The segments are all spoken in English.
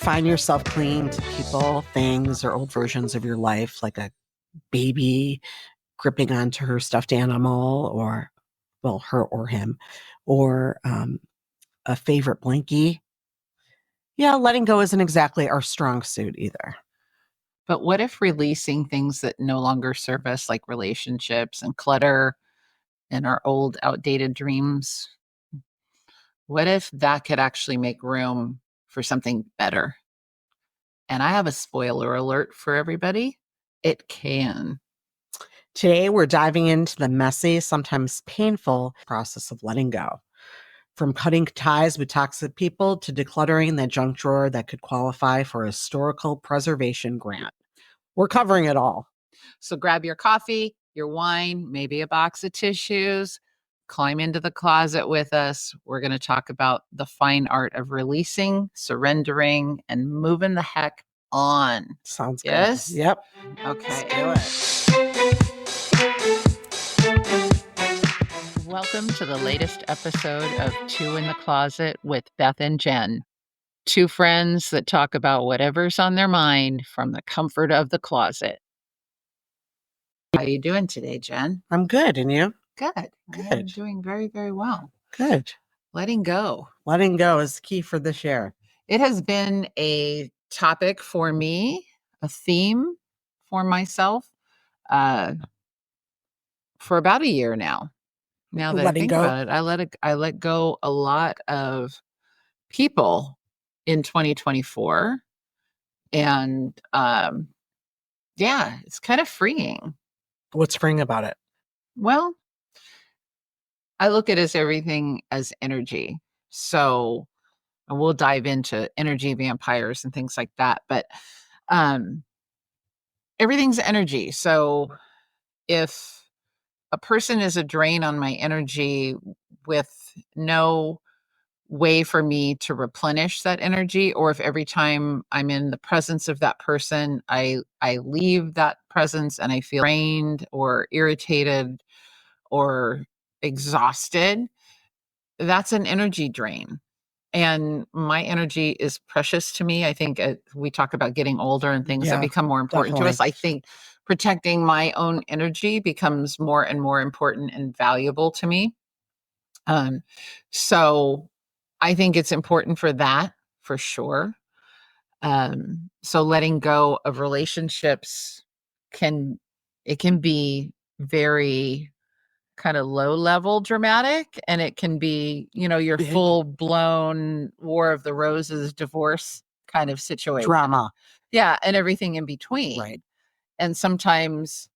find yourself clinging to people, things, or old versions of your life, like a baby gripping onto her stuffed animal, or, well, her or him, or a favorite blankie? Yeah, letting go isn't exactly our strong suit either. But what if releasing things that no longer serve us, like relationships and clutter and our old, outdated dreams? What if that could actually make room for something better? And I have a spoiler alert for everybody. It can. Today, we're diving into the messy, sometimes painful process of letting go. From cutting ties with toxic people to decluttering that junk drawer that could qualify for a historical preservation grant. We're covering it all. So grab your coffee, your wine, maybe a box of tissues, climb into the closet with us. We're going to talk about the fine art of releasing, surrendering, and moving the heck on. Sounds Yes? good. Yep. Okay. Let's do it. Welcome to the latest episode of Two in the Closet with Beth and Jen. Two friends that talk about whatever's on their mind from the comfort of the closet. How are you doing today, Jen? I'm good. And you? Good. I'm Good. doing very, very well. Good. Letting go. Letting go is key for this year. It has been a topic for me, a theme for myself, for about a year now. Now that I Letting think go. about it, I let go a lot of people in 2024. And yeah, it's kind of freeing. What's freeing about it? Well, I look at it as everything as energy. So and we'll dive into energy vampires and things like that. But everything's energy. So if a person is a drain on my energy with no way for me to replenish that energy, or if every time I'm in the presence of that person, I leave that presence and I feel drained or irritated or exhausted, that's an energy drain. And my energy is precious to me. I think we talk about getting older and things that become more important to us. I think protecting my own energy becomes more and more important and valuable to me. So I think it's important for that, for sure. So letting go of relationships can be very kind of low level dramatic, and it can be, your Big full blown War of the Roses divorce kind of situation. drama. Yeah, and everything in between. Right. And sometimes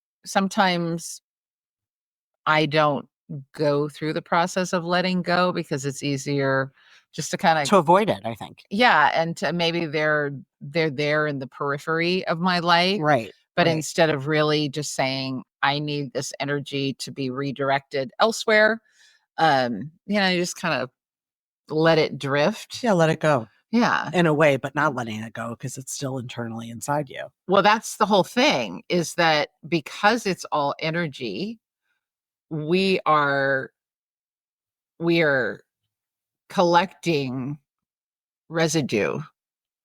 I don't go through the process of letting go because it's easier just to kind of To avoid it, I think. yeah, and to maybe they're there in the periphery of my life. Right. But right. instead of really just saying, I need this energy to be redirected elsewhere, you just kind of let it drift. Yeah, let it go. Yeah. In a way, but not letting it go because it's still internally inside you. Well, that's the whole thing, is that because it's all energy, we are collecting residue,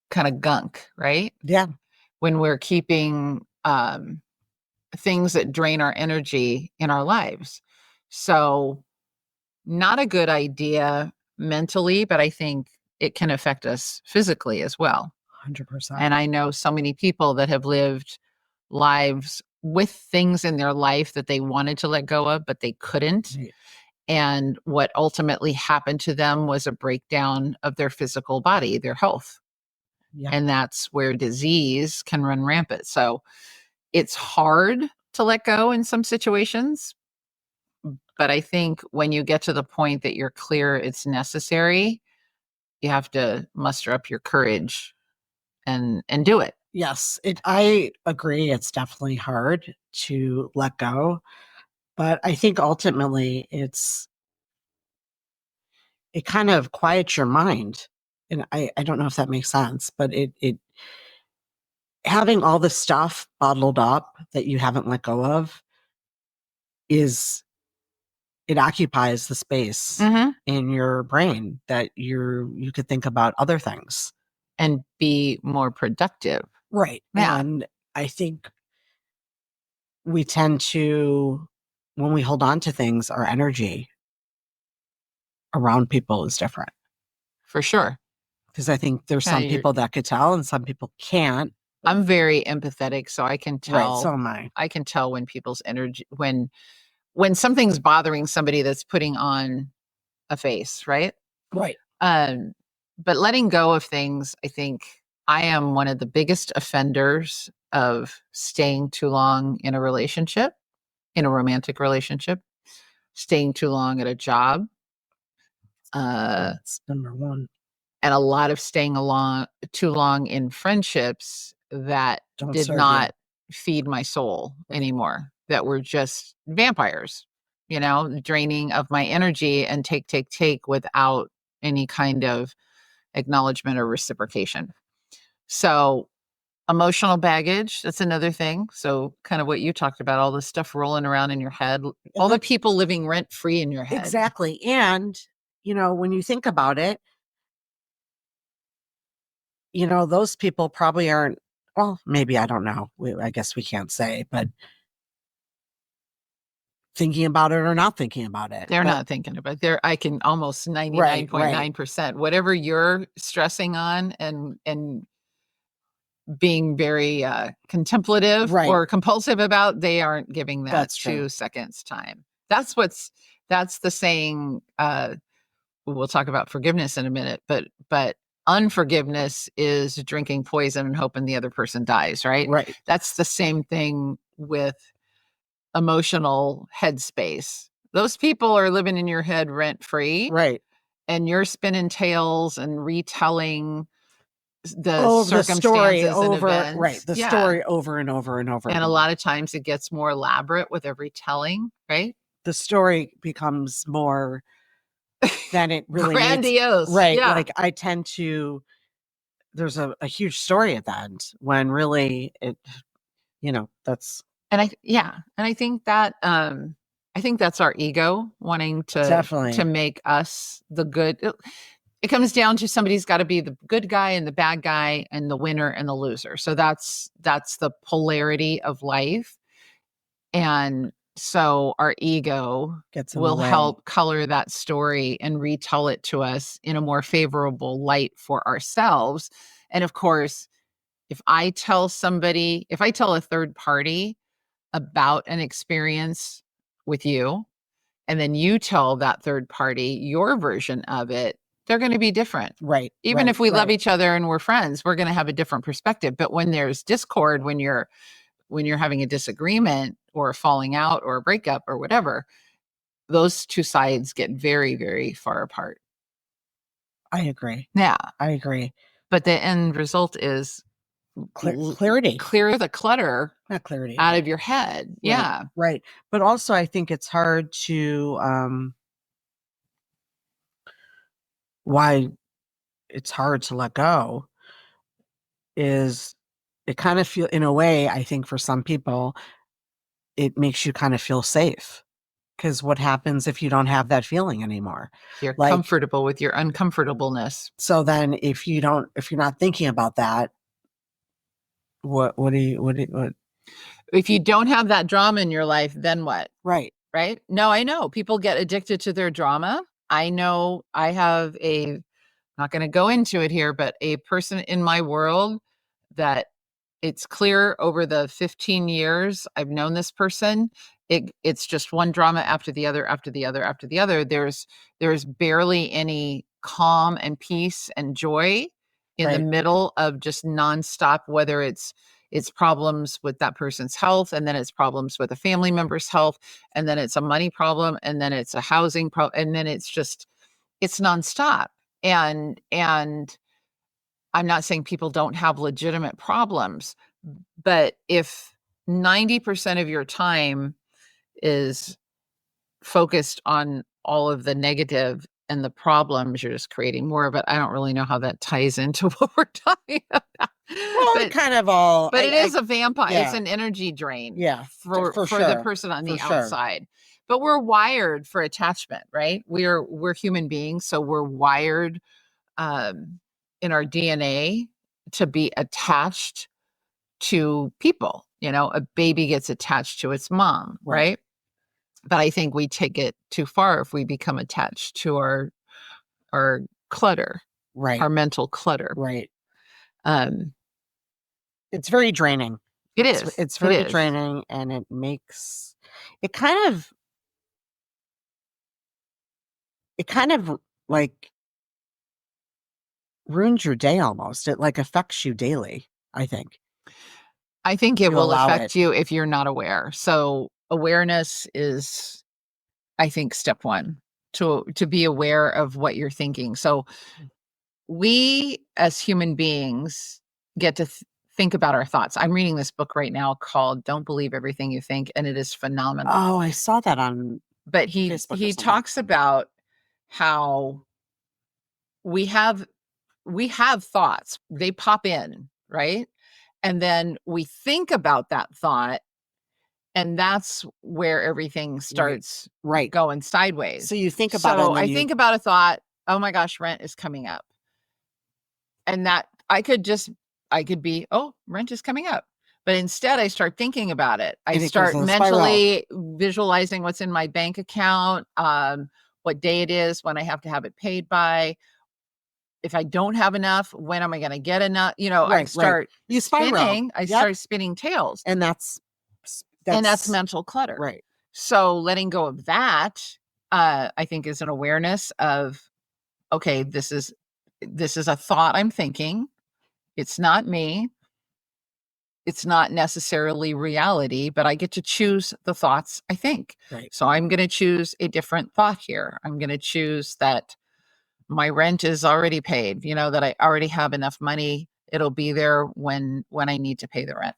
kind of gunk, right? Yeah. When we're keeping things that drain our energy in our lives. So not a good idea mentally, but I think it can affect us physically as well. 100%. And I know so many people that have lived lives with things in their life that they wanted to let go of, but they couldn't. Right. And what ultimately happened to them was a breakdown of their physical body, their health. Yeah. And that's where disease can run rampant. So it's hard to let go in some situations. But I think when you get to the point that you're clear it's necessary, you have to muster up your courage and do it. Yes, I agree. It's definitely hard to let go, but I think ultimately it kind of quiets your mind. And I don't know if that makes sense, but it having all the stuff bottled up that you haven't let go of it occupies the space in your brain that you could think about other things. and be more productive. Right. Yeah, And I think we tend to, when we hold on to things, our energy around people is different. for sure. Because I think there's Yeah, some people that could tell and some people can't. I'm very empathetic, so I can Right. So tell. am I. I can tell when people's energy, when something's bothering somebody that's putting on a face, right? Right. Um, but letting go of things, I think I am one of the biggest offenders of staying too long in a relationship, in a romantic relationship, staying too long at a job, That's number one. and a lot of staying along too long in friendships that Don't did serve you. not feed my soul Right. anymore, that were just vampires, draining of my energy and take without any kind of acknowledgement or reciprocation. So, emotional baggage, that's another thing. So, kind of what you talked about, all the stuff rolling around in your head, all the people living rent free in your head. Exactly. And, when you think about it, those people probably aren't, well, maybe, I don't know. I guess we can't say, but thinking about it or not thinking about it. They're not thinking about it. I can almost 99.9%, whatever you're stressing on and being very contemplative or compulsive about, they aren't giving that That's 2 true. seconds time. That's the saying. We'll talk about forgiveness in a minute, but unforgiveness is drinking poison and hoping the other person dies, right? Right. That's the same thing with emotional headspace. Those people are living in your head rent free. Right. And you're spinning tales and retelling the The story circumstances and over, events. right. The story over and over and over And again. a lot of times it gets more elaborate with every telling, right? The story becomes more than it really needs. Grandiose. Right. Yeah. Like I tend to, there's a huge story at the end when really that's And I think that I think that's our ego wanting definitely to make us the good. It comes down to somebody's got to be the good guy and the bad guy and the winner and the loser. So that's the polarity of life. And so our ego gets in the will way. help color that story and retell it to us in a more favorable light for ourselves. And of course, if I tell a third party about an experience with you, and then you tell that third party your version of it, they're going to be different. Right. Even if we love each other and we're friends, we're going to have a different perspective. But when there's discord, when you're having a disagreement or a falling out or a breakup or whatever, those two sides get very, very far apart. I agree. Yeah. I agree. But the end result is clarity. Clear the clutter, not clarity, out of your head. Right, yeah. Right. But also I think it's hard to why it's hard to let go is it kind of feel in a way, I think for some people, it makes you kind of feel safe. Because what happens if you don't have that feeling anymore? You're comfortable with your uncomfortableness. So then if you're not thinking about that, what if you don't have that drama in your life, then what? Right. Right? No, I know people get addicted to their drama. I know I have not going to go into it here, but a person in my world that it's clear over the 15 years I've known this person, it's just one drama after the other, after the other, after the other. There's barely any calm and peace and joy in the middle of just nonstop, whether it's problems with that person's health, and then it's problems with a family member's health, and then it's a money problem, and then it's a housing problem, and then it's nonstop. And I'm not saying people don't have legitimate problems, but if 90% of your time is focused on all of the negative and the problems, you're just creating more of it. I don't really know how that ties into what we're talking about. Well, it kind of all. But it is a vampire. Yeah. It's an energy drain. Yeah, for sure. The person on the outside. Sure. But we're wired for attachment, right? We're human beings, so we're wired in our DNA to be attached to people. A baby gets attached to its mom, right? But I think we take it too far if we become attached to our clutter, our mental clutter. Right. Um, It's very draining. It It's, is. it's It very is. draining, and it kind of like ruins your day almost. It like affects you daily, I think. I think it You will allow affect it. you if you're not aware. So awareness is, I think, step one to be aware of what you're thinking. So we as human beings get to think about our thoughts. I'm reading this book right now called Don't Believe Everything You Think, and it is phenomenal. Oh, I saw that on But Facebook or he something. talks about how we have thoughts. They pop in, right? And then we think about that thought, and that's where everything starts going sideways. So you think about it, and then I think about a thought, oh my gosh, rent is coming up. And that I could be, oh, rent is coming up. But instead I start thinking about it. I start mentally visualizing what's in my bank account, what day it is, when I have to have it paid by. If I don't have enough, when am I going to get enough? I start spinning. I start spinning tails. And that's mental clutter. Right. So letting go of that, I think, is an awareness of, okay, this is a thought I'm thinking. It's not me. It's not necessarily reality, but I get to choose the thoughts I think. Right. So I'm going to choose a different thought here. I'm going to choose that my rent is already paid, that I already have enough money. It'll be there when I need to pay the rent.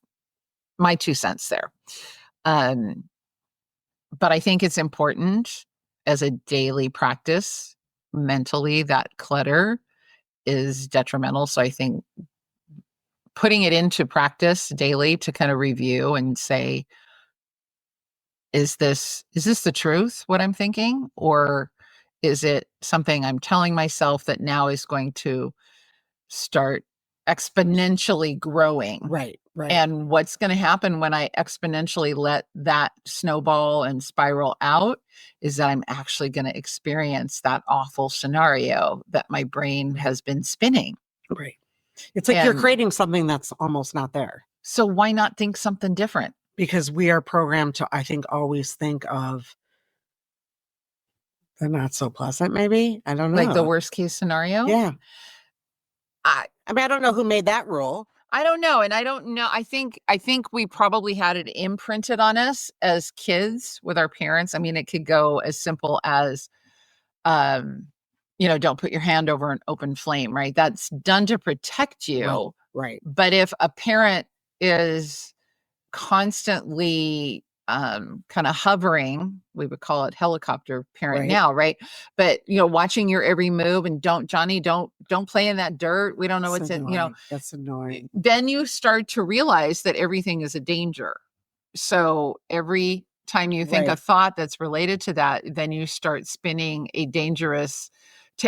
My 2 cents there. But I think it's important as a daily practice mentally. That clutter is detrimental. So I think putting it into practice daily to kind of review and say, is this the truth, what I'm thinking? Or is it something I'm telling myself that now is going to start exponentially growing? Right. And what's going to happen when I exponentially let that snowball and spiral out is that I'm actually going to experience that awful scenario that my brain has been spinning. Right. It's like you're creating something that's almost not there. So why not think something different? Because we are programmed to, I think, always think of the not so pleasant, maybe. I don't know. Like the worst case scenario? Yeah. I mean, I don't know who made that rule. I don't know. And I don't know. I think we probably had it imprinted on us as kids with our parents. I mean, it could go as simple as, don't put your hand over an open flame, right? That's done to protect you. Right. But if a parent is constantly kind of hovering, we would call it helicopter parent now, right? But watching your every move, and Johnny, don't play in that dirt. We don't know what's in, that's annoying. Then you start to realize that everything is a danger. So every time you think a thought that's related to that, then you start spinning a dangerous,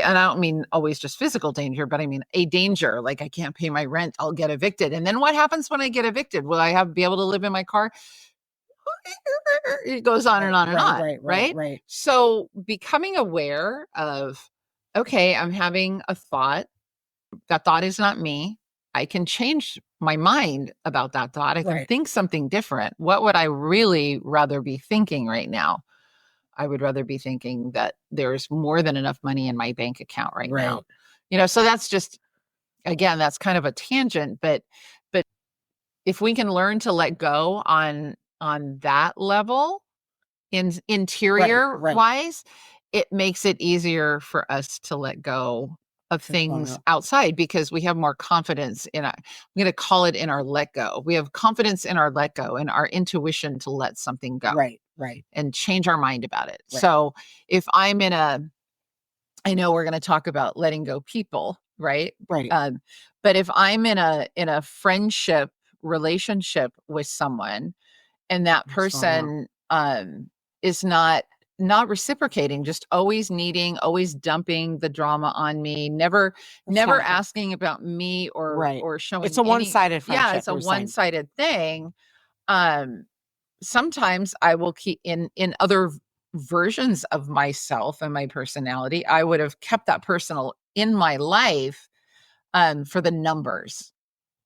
and I don't mean always just physical danger, but I mean a danger, like I can't pay my rent, I'll get evicted. And then what happens when I get evicted? Will I be able to live in my car? It goes on and on and on, right? So becoming aware of, okay, I'm having a thought. That thought is not me. I can change my mind about that thought. I can think something different. What would I really rather be thinking right now? I would rather be thinking that there's more than enough money in my bank account right now. So that's just, again, that's kind of a tangent, but if we can learn to let go on that level, interior wise, it makes it easier for us to let go of things outside, because we have more confidence in I'm going to call it, in our let go. We have confidence in our let go and our intuition to let something go. Right. And change our mind about it. So if I'm I know we're going to talk about letting go people, right? But if I'm in a friendship relationship with someone, and that person is not not reciprocating, just always needing, always dumping the drama on me, never That's not good. asking about me Right. or It's showing a any. one-sided Yeah, friendship, it's a you're saying. one-sided thing. um Sometimes I will keep in other versions of myself and my personality, I would have kept that person in my life for the numbers.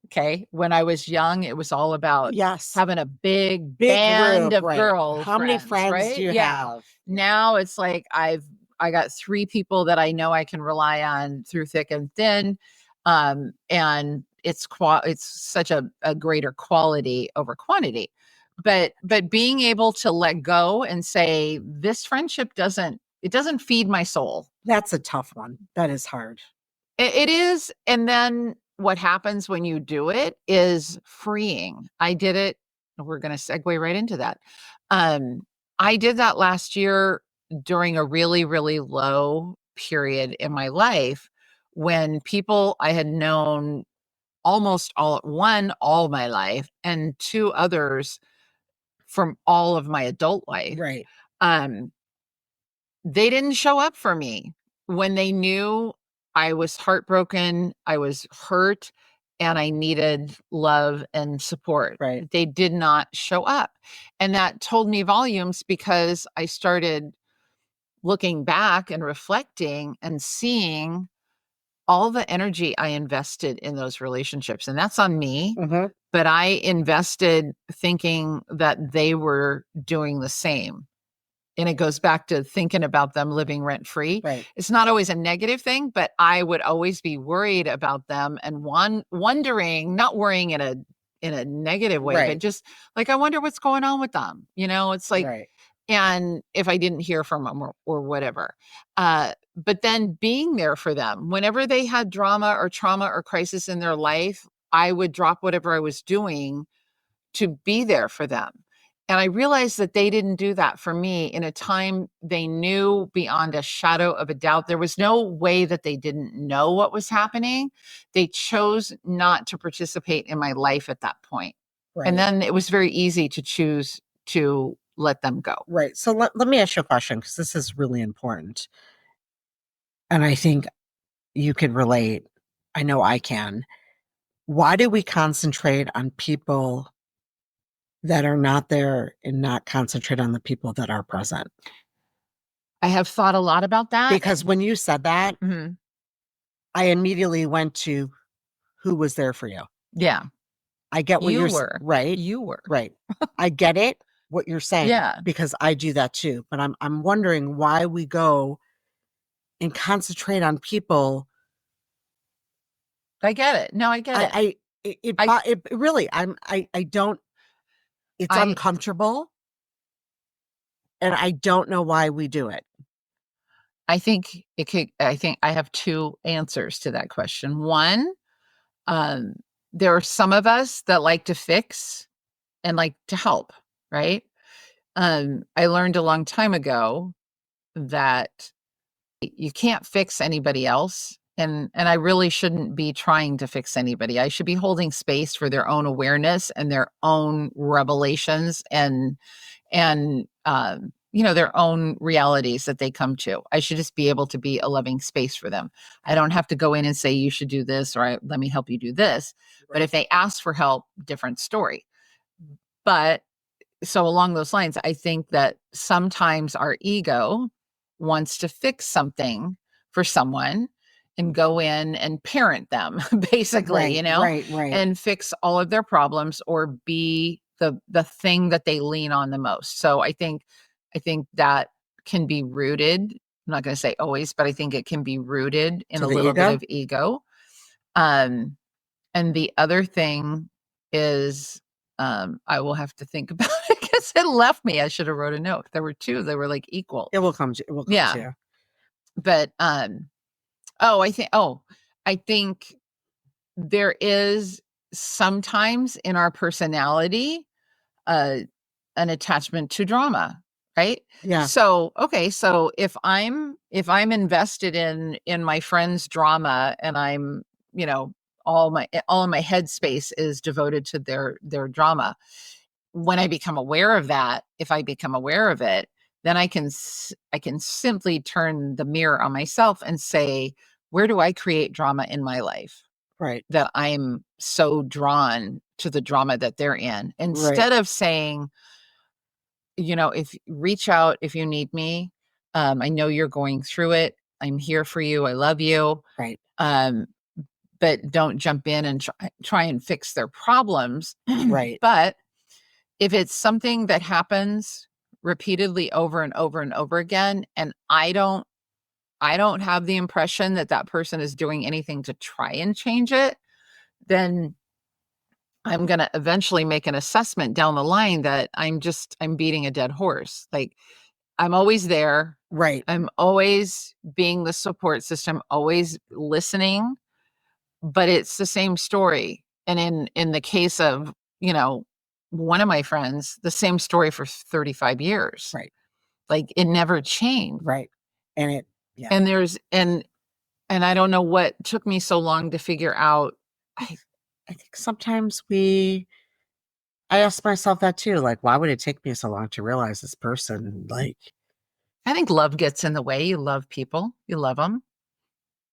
Okay. When I was young, it was all about Yes. having a big Big band group, of right. How many girlfriends, friends do right? you Yeah. have? Now it's like I got three people that I know I can rely on through thick and thin. And it's such a greater quality over quantity. But being able to let go and say, this friendship doesn't feed my soul. That's a tough one. That is hard. It is. And then what happens when you do it is freeing. I did it. We're going to segue right into that. Um, I did that last year during a really, really low period in my life when people I had known almost all my life, and two others from all of my adult life. Right. Um, they didn't show up for me when they knew I was heartbroken, I was hurt, and I needed love and support. Right. They did not show up. And that told me volumes because I started looking back and reflecting and seeing all the energy I invested in those relationships. And that's on me. Mm-hmm. But I invested thinking that they were doing the same. And it goes back to thinking about them living rent free. Right. It's not always a negative thing, but I would always be worried about them and wondering, not worrying in a negative way, but Right. just like, I wonder what's going on with them. It's like, Right. and if I didn't hear from them or whatever. But then being there for them whenever they had drama or trauma or crisis in their life, I would drop whatever I was doing to be there for them. And I realized that they didn't do that for me in a time they knew beyond a shadow of a doubt. There was no way that they didn't know what was happening. They chose not to participate in my life at that point. And Right. then it was very easy to choose to let them go. Right. So let me ask you a question because this is really important. And I think you can relate. I know I can. Why do we concentrate on people that are not there and not concentrate on the people that are present? I have thought a lot about that. Because when you said that, Mhm. I immediately went to who was there for you. Yeah, I get what you you're were. right. You were. Right. I get it, what you're saying, Yeah, because I do that too. But I'm wondering why we go and concentrate on people. I get it. No, I get it. I it, it, I, bo- it really I don't, it's I, uncomfortable and I don't know why we do it. I think it could, I think I have two answers to that question. One, um, there are some of us that like to fix and like to help, right? I learned a long time ago that you can't fix anybody else. And I really shouldn't be trying to fix anybody. I should be holding space for their own awareness and their own revelations and their own realities that they come to. I should just be able to be a loving space for them. I don't have to go in and say, you should do this, or let me help you do this. But Right. if they ask for help, different story. But so along those lines, I think that sometimes our ego wants to fix something for someone and go in and parent them basically, Right. and fix all of their problems or be the thing that they lean on the most. So I think that can be rooted. I'm not going to say always, but I think it can be rooted in To a the little bit ego. of ego. Um, and the other thing is, I will have to think about it because it left me. I should have wrote a note. There were two. They were like equal. It will come Yeah. to you. But I think there is sometimes in our personality uh an attachment to drama, right? Yeah. So if I'm invested in my friend's drama, and I'm, you know, all my headspace is devoted to their drama. When I become aware of that, if I become aware of it, then I can simply turn the mirror on myself and say, where do I create drama in my life Right. that I'm so drawn to the drama that they're in? Right. Instead of saying, if reach out if you need me. I know you're going through it. I'm here for you. I love you. Right. Um, but don't jump in and try and fix their problems. Right. But if it's something that happens repeatedly over and over and over again, and I don't have the impression that that person is doing anything to try and change it, then I'm going to eventually make an assessment down the line that I'm beating a dead horse. Like, I'm always there. Right. I'm always being the support system, always listening, but it's the same story. And in the case of, one of my friends, the same story for 35 years. Right. Like, it never changed. Right. And it, yeah. And and I don't know what took me so long to figure out. I think sometimes I ask myself that too. Like, why would it take me so long to realize this person? Like, I think love gets in the way. You love people, you love them,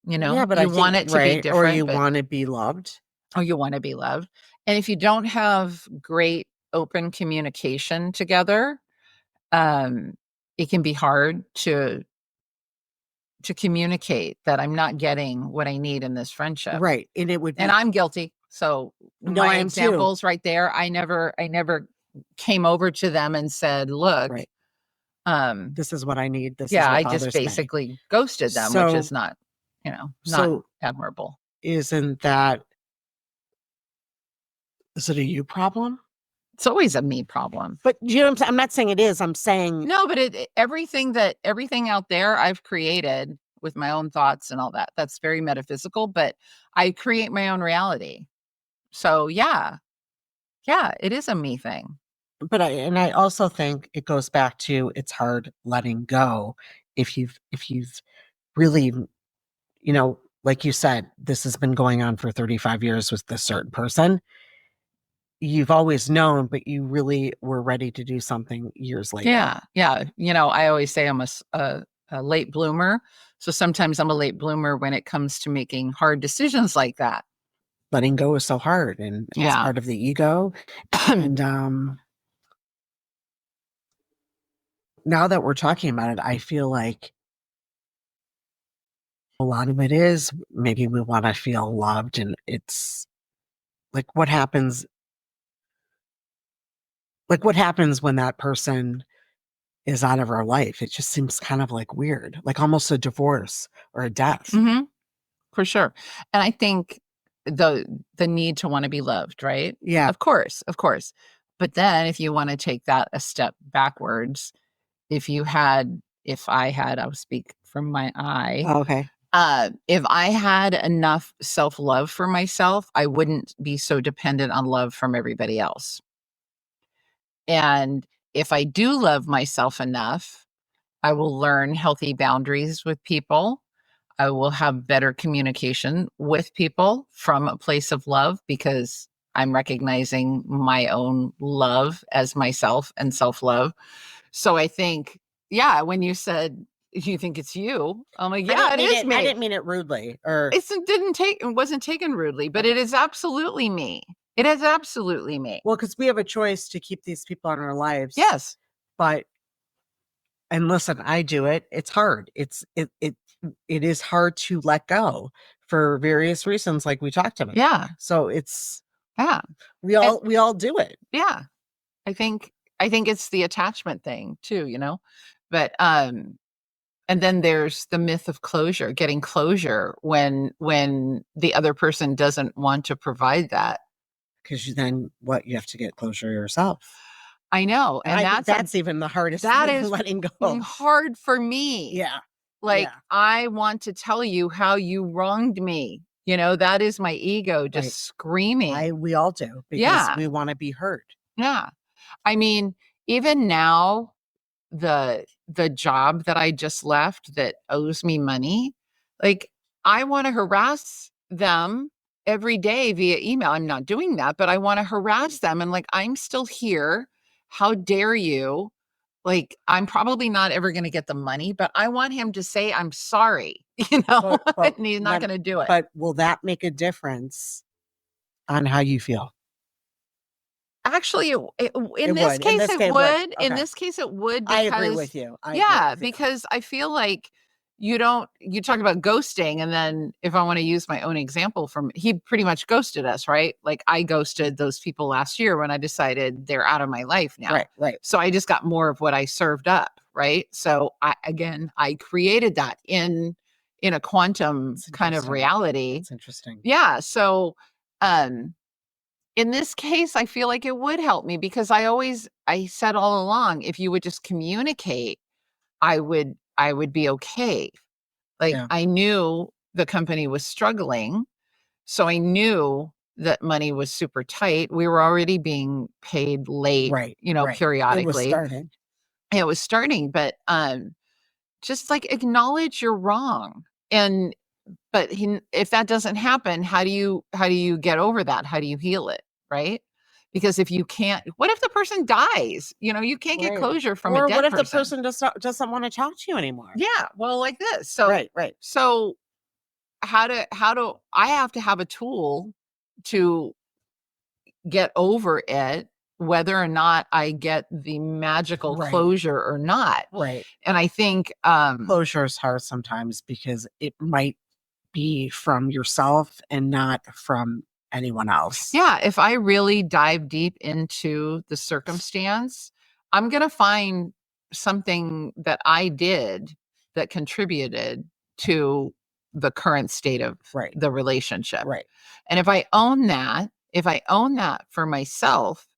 yeah, but I you want think, it to be right. Or different, you but want to be loved. you want to be loved. And if you don't have great open communication together, um, it can be hard to communicate that I'm not getting what I need in this friendship. Right. And it would And be, I'm guilty. So no, my I am too. examples right there, I never came over to them and said, look, Right. um, This is what I need. This is yeah, what I just bothers me. basically ghosted them, which So, is not, not so admirable. isn't that, is it a you problem? It's always a me problem. But you know what I'm saying? I'm not saying it is. I'm saying No, but everything out there I've created with my own thoughts and all that. That's very metaphysical, but I create my own reality. So yeah. Yeah, it is a me thing. but I also think it goes back to it's hard letting go if you've really, like you said, this has been going on for 35 years with this certain person. You've always known, but you really were ready to do something years later. Yeah. Yeah. I always say I'm a late bloomer. So sometimes I'm a late bloomer when it comes to making hard decisions like that. Letting go is so hard, and it's Yeah. part of the ego. And now that we're talking about it, I feel like a lot of it is maybe we want to feel loved, and it's like what happens when that person is out of our life. It just seems kind of like weird, like almost a divorce or a death. Hmm. For sure. And I think the the need to want to be loved, right? Yeah. Of course, of course. But then if you want to take that a step backwards, if I had, I'll speak from my eye, Oh, okay. if I had enough self-love for myself, I wouldn't be so dependent on love from everybody else. And if I do love myself enough, I will learn healthy boundaries with people. I will have better communication with people from a place of love because I'm recognizing my own love as myself and self love. So I think, yeah, when you said you think it's you, I'm like, yeah, it is I me. didn't mean it rudely, or It wasn't taken rudely, but it is absolutely me. It is absolutely me. well, because we have a choice to keep these people in our lives. Yes. But and listen, I do it. It's hard. It is hard to let go for various reasons, like we talked about. Yeah. So it's Yeah. we all do it. Yeah. I think it's the attachment thing too, But and then there's the myth of closure, getting closure when the other person doesn't want to provide that. Because then what you have to get closure yourself. I know. And And I think that's even the hardest that thing, is letting go. hard for me. Yeah. Like, Yeah. I want to tell you how you wronged me. That is my ego just Right. screaming. We all do, because Yeah. we want to be heard. Yeah. I mean, even now, the job that I just left that owes me money, like, I want to harass them every day via email. I'm not doing that, but I want to harass them and like, I'm still here. How dare you like, I'm probably not ever going to get the money, but I want him to say, I'm sorry, But and he's not going to do it. but will that make a difference on how you feel? Actually, It in this would. In case, this it case, would. would. In Okay. this case, it would I agree because, with you. I agree yeah, with you. because I feel like you talk about ghosting. And then if I want to use my own example from, he pretty much ghosted us, right? Like I ghosted those people last year when I decided they're out of my life now. Right, right. So I just got more of what I served up, right? So I created that in a quantum It's kind of interesting. reality. It's interesting. Yeah. So, um, in this case, I feel like it would help me because I said all along, if you would just communicate, I would be okay. Like Yeah. I knew the company was struggling, so I knew that money was super tight. We were already being paid late, Right, right. It was periodically. starting. It was starting, but just like acknowledge you're wrong. And but if that doesn't happen, how do you get over that? How do you heal it, right? Because if you can't, what if the person dies? You can't get Right. closure from a Or what dead if the person. person just doesn't want to talk to you anymore? Yeah, well, like this. So Right, right, so how do I have to have a tool to get over it, whether or not I get the magical right, closure or not? right. And I think Closure is hard sometimes because it might be from yourself and not from anyone else. yeah, if I really dive deep into the circumstance, I'm going to find something that I did that contributed to the current state of Right, the relationship. right, And if I own that for myself,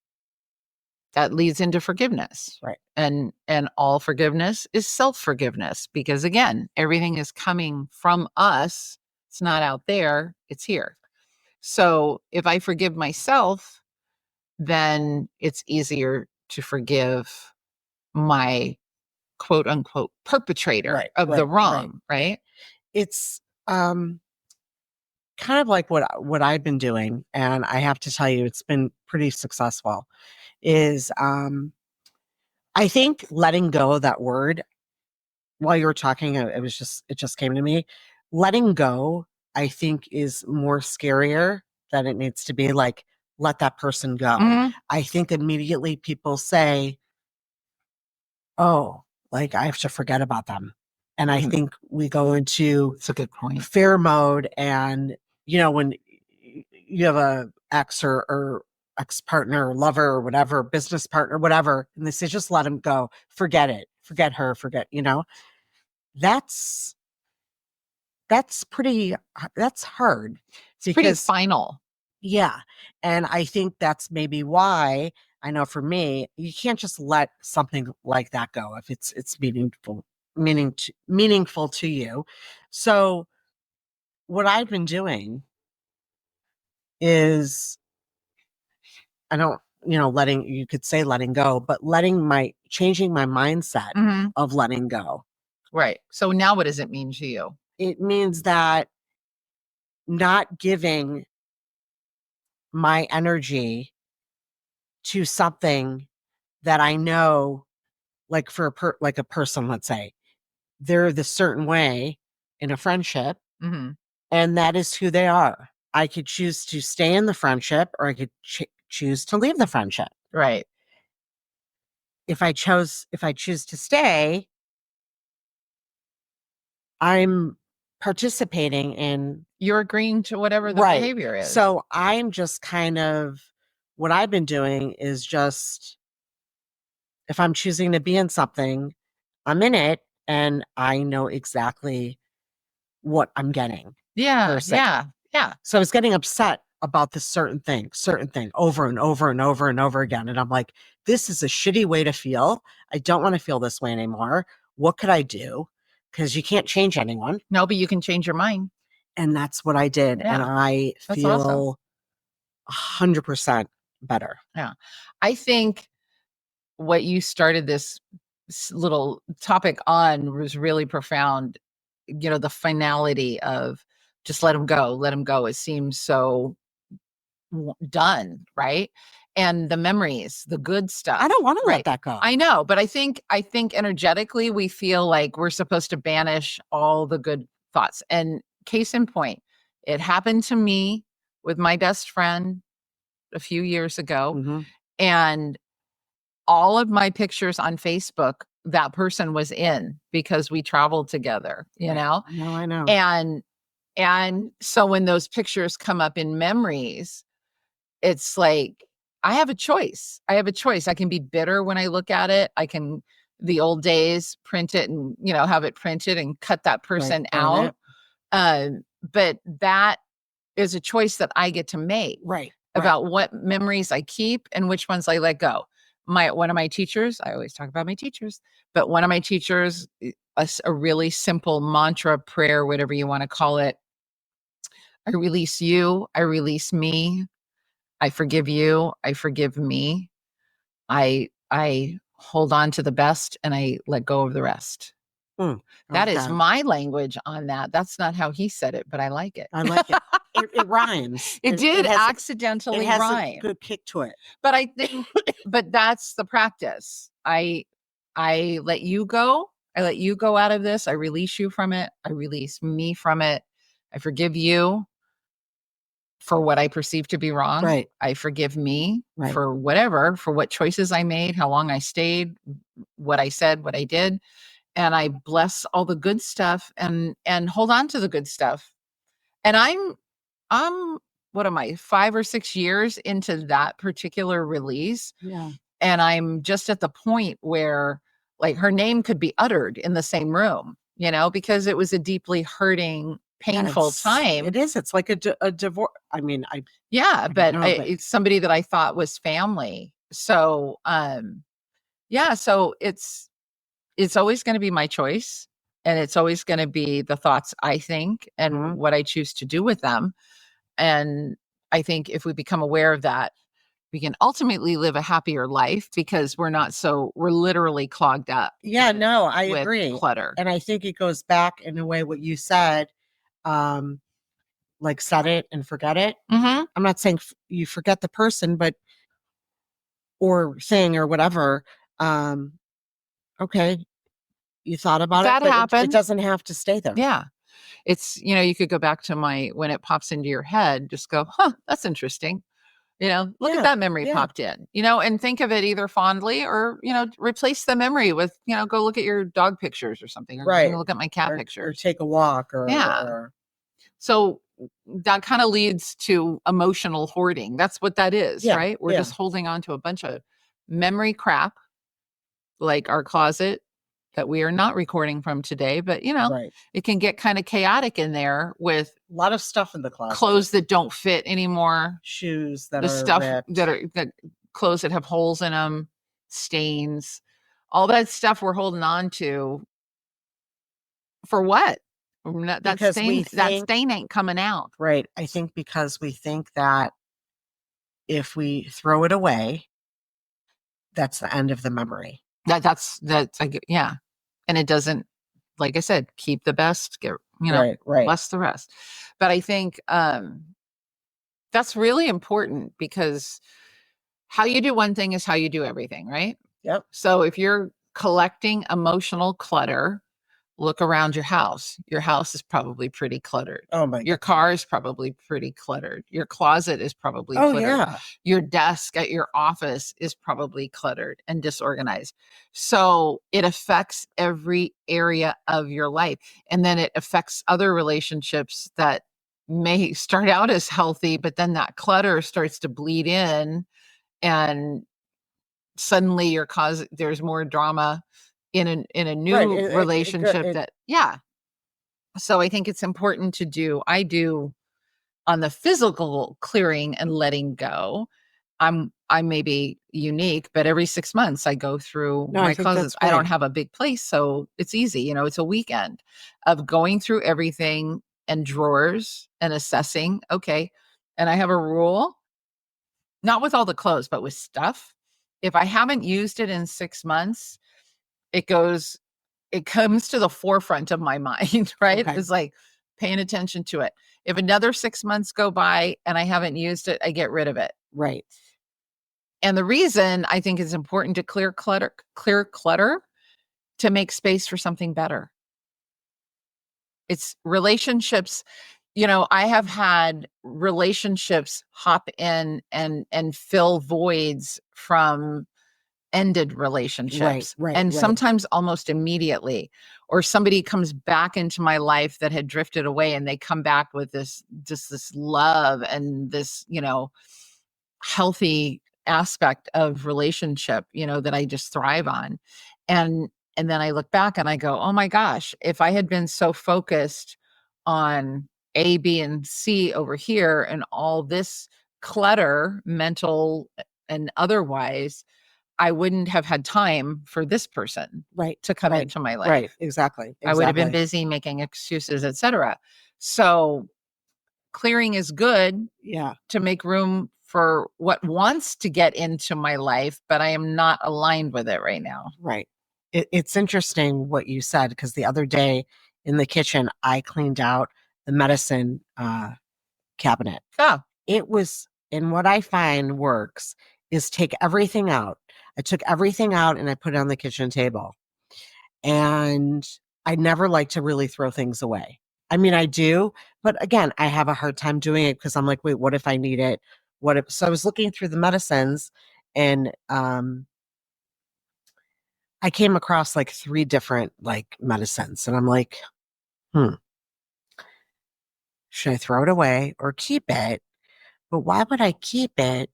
that leads into forgiveness. right, And all forgiveness is self-forgiveness because again, everything is coming from us. It's not out there, it's here. So if I forgive myself, then it's easier to forgive my quote unquote perpetrator right, of the right, right. wrong, right? It's kind of like what I've been doing, and I have to tell you, it's been pretty successful. Is I think letting go of that word while you were talking, it just came to me. Letting go, I think, is more scarier than it needs to be. Like, let that person go. Mhm. I think immediately people say, oh, like I have to forget about them. And I Mm, think we go into That's a good point. fear mode. And, when you have a ex or ex partner or lover or whatever, business partner, whatever, and they say, just let him go, forget it, forget her, that's pretty that's hard It's pretty because final. yeah, and I think that's maybe why I know for me you can't just let something like that go if it's meaningful to you. So what I've been doing is I don't letting you could say letting go, but changing my mindset Mhm. of letting go. Right. So now what does it mean to you? It means that not giving my energy to something that I know, like for like a person, let's say they're the certain way in a friendship, Mhm. and that is who they are. I could choose to stay in the friendship, or I could choose to leave the friendship. Right. If I choose to stay, I'm participating in You're agreeing to whatever the right. behavior is. So I'm just kind of what I've been doing is just if I'm choosing to be in something, I'm in it and I know exactly what I'm getting Yeah, per se. yeah, yeah. So I was getting upset about this certain thing over and over and over and over again. And I'm like, this is a shitty way to feel. I don't want to feel this way anymore. What could I do? Because you can't change anyone. No, but you can change your mind. And that's what I did. And Yeah, I that's awesome. feel 100% better. Yeah. I think what you started this little topic on was really profound. The finality of just let him go, let him go. It seems so done, right? And the memories, the good stuff. I don't want to right? let that go. I know, but I think energetically we feel like we're supposed to banish all the good thoughts. And case in point, it happened to me with my best friend a few years ago, Mhm. and all of my pictures on Facebook, that person was in because we traveled together, you know? I know. And so when those pictures come up in memories, it's like I have a choice. I can be bitter when I look at it. I can the old days print it and, have it printed and cut that person burn out. it. But that is a choice that I get to make Right. about what memories I keep and which ones I let go. One of my teachers, I always talk about my teachers, but one of my teachers, a really simple mantra, prayer, whatever you want to call it. I release you. I release me. I forgive you. I forgive me. I hold on to the best and I let go of the rest. That is my language on that. That's not how he said it, but I like it. I like it. It rhymes. It did has, accidentally it has rhyme. a good kick to it. But I think, but that's the practice. I let you go. I let you go out of this. I release you from it. I release me from it. I forgive you for what I perceive to be wrong. Right. I forgive me Right. for whatever, for what choices I made, how long I stayed, what I said, what I did. And I bless all the good stuff and hold on to the good stuff. And I'm what am I, 5 or 6 years into that particular release. Yeah. And I'm just at the point where like her name could be uttered in the same room, because it was a deeply hurting, painful time. It is. It's like a divorce. I mean, but it's somebody that I thought was family. So, so it's always going to be my choice, and it's always going to be the thoughts I think and what I choose to do with them. And I think if we become aware of that, we can ultimately live a happier life because we're literally clogged up. Yeah, no, I agree. Clutter. And I think it goes back in a way what you said, like set it and forget it. Mm-hmm. I'm not saying you forget the person, but or thing or whatever. Okay, you thought about that it, but happened. It doesn't have to stay there. Yeah. It's, you could go back to when it pops into your head, just go, that's interesting. Look at that memory popped in, and think of it either fondly or, replace the memory with, go look at your dog pictures or something, or look at my cat pictures. Or take a walk or So that kind of leads to emotional hoarding. That's what that is, right? We're just holding on to a bunch of memory crap, like our closet that we are not recording from today, but it can get kind of chaotic in there with a lot of stuff in the closet, clothes that don't fit anymore, shoes that the are stuff ripped. that clothes that have holes in them, stains, all that stuff we're holding on to for what? That stain ain't coming out. Right. I think because we think that if we throw it away, that's the end of the memory. That's yeah. And it doesn't, like I said, keep the best, get, right. bless the rest. But I think that's really important because how you do one thing is how you do everything, right? Yep. So if you're collecting emotional clutter, look around your house. Your house is probably pretty cluttered. Oh my God. Your car is probably pretty cluttered. Your closet is probably cluttered. Yeah. Your desk at your office is probably cluttered and disorganized. So it affects every area of your life. And then it affects other relationships that may start out as healthy, but then that clutter starts to bleed in and suddenly there's more drama in a new relationship so I think it's important to I do on the physical clearing and letting go. I may be unique, but every 6 months I go through my closets. I don't have a big place, so it's easy. It's a weekend of going through everything and drawers and assessing. Okay. And I have a rule, not with all the clothes, but with stuff. If I haven't used it in 6 months, it comes to the forefront of my mind, right? Okay. It's like paying attention to it. If another 6 months go by and I haven't used it, I get rid of it. Right. And the reason I think it's important to clear clutter to make space for something better. It's relationships. I have had relationships hop in and fill voids from ended relationships, and Right. sometimes almost immediately. Or somebody comes back into my life that had drifted away, and they come back with this love and this healthy aspect of relationship that I just thrive on. And then I look back and I go, oh my gosh, if I had been so focused on A, B, and C over here and all this clutter, mental and otherwise, I wouldn't have had time for this person to come into my life. Right. Exactly. I would have been busy making excuses, etc. So clearing is good to make room for what wants to get into my life, but I am not aligned with it right now. Right. It's interesting what you said, because the other day in the kitchen, I cleaned out the medicine cabinet. Oh. And what I find works is take everything out. I took everything out and I put it on the kitchen table. And I never like to really throw things away. I mean, I do, but again, I have a hard time doing it because I'm like, wait, what if I need it? So I was looking through the medicines, and I came across like 3 different like medicines, and I'm like, should I throw it away or keep it? But why would I keep it?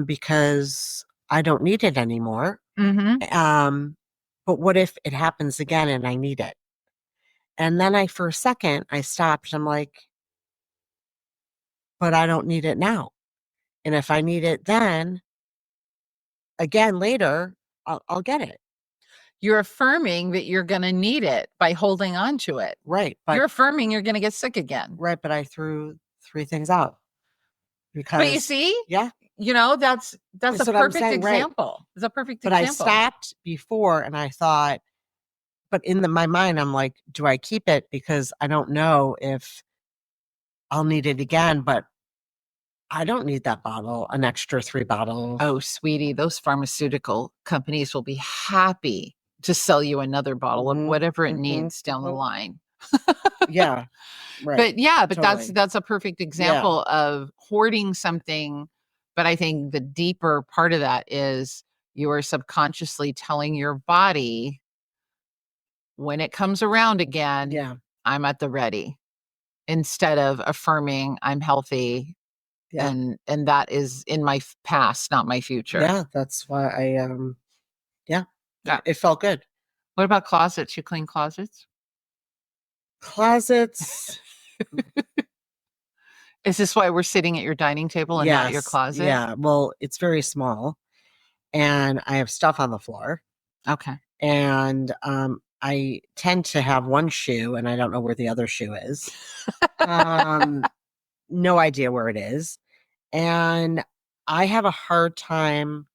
Because I don't need it anymore. But what if it happens again and I need it? And then for a second, I stopped. I'm like, but I don't need it now. And if I need it then again later, I'll get it. You're affirming that you're going to need it by holding on to it. Right. But you're affirming you're going to get sick again. Right. But I threw 3 things out. But you see? Yeah. That's a perfect example. Right. It's a perfect example. But I stopped before and I thought, but in my mind, I'm like, do I keep it? Because I don't know if I'll need it again, but I don't need that bottle, an extra 3 bottles. Oh, sweetie, those pharmaceutical companies will be happy to sell you another bottle of whatever it needs down the line. Yeah. Right. But totally. That's a perfect example of hoarding something. But I think the deeper part of that is you are subconsciously telling your body, when it comes around again, I'm at the ready, instead of affirming I'm healthy. Yeah. And that is in my past, not my future. Yeah, that's why it felt good. What about closets? You clean closets? Closets. Is this why we're sitting at your dining table and not your closet? Yeah, well, it's very small and I have stuff on the floor. Okay. And I tend to have one shoe and I don't know where the other shoe is. No idea where it is. And I have a hard time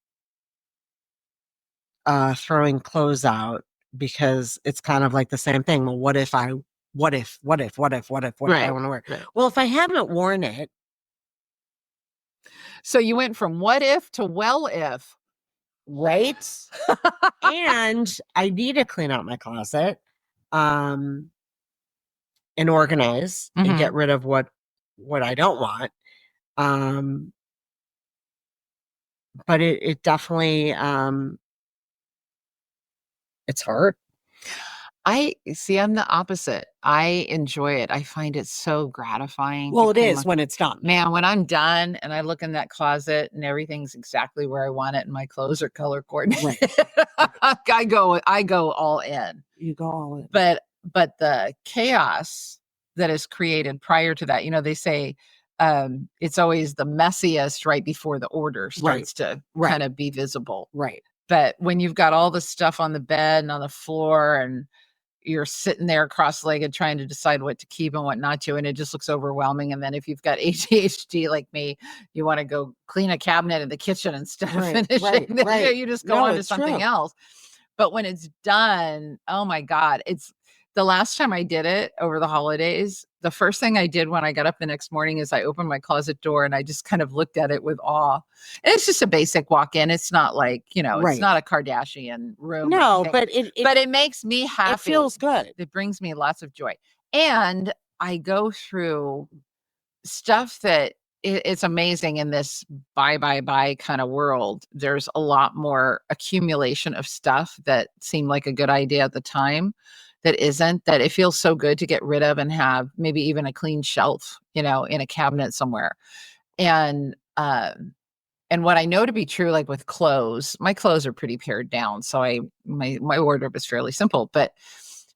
throwing clothes out, because it's kind of like the same thing. Well, what if I want to wear? Right. Well, if I haven't worn it. So you went from what if to well if. Right. And I need to clean out my closet and organize and get rid of what I don't want. But it definitely it's hard. I see. I'm the opposite. I enjoy it. I find it so gratifying. Well, it is when it's done. Man, when I'm done and I look in that closet and everything's exactly where I want it and my clothes are color coordinated, I go all in. You go all in. But the chaos that is created prior to that, they say it's always the messiest right before the order starts to kind of be visible. Right. But when you've got all the stuff on the bed and on the floor and you're sitting there cross-legged trying to decide what to keep and what not to, and it just looks overwhelming. And then if you've got ADHD like me, you want to go clean a cabinet in the kitchen instead of finishing it. You just go on to something else. But when it's done, oh my God, it's the last time I did it over the holidays, the first thing I did when I got up the next morning is I opened my closet door and I just kind of looked at it with awe. And it's just a basic walk in. It's not like, it's Right. not a Kardashian room or No, anything, but it but it makes me happy. it feels good. It brings me lots of joy. And I go through stuff that it's amazing in this buy kind of world. There's a lot more accumulation of stuff that seemed like a good idea at the time that isn't, that it feels so good to get rid of and have maybe even a clean shelf, in a cabinet somewhere. And and what I know to be true, like with clothes, my clothes are pretty pared down. So my wardrobe is fairly simple. But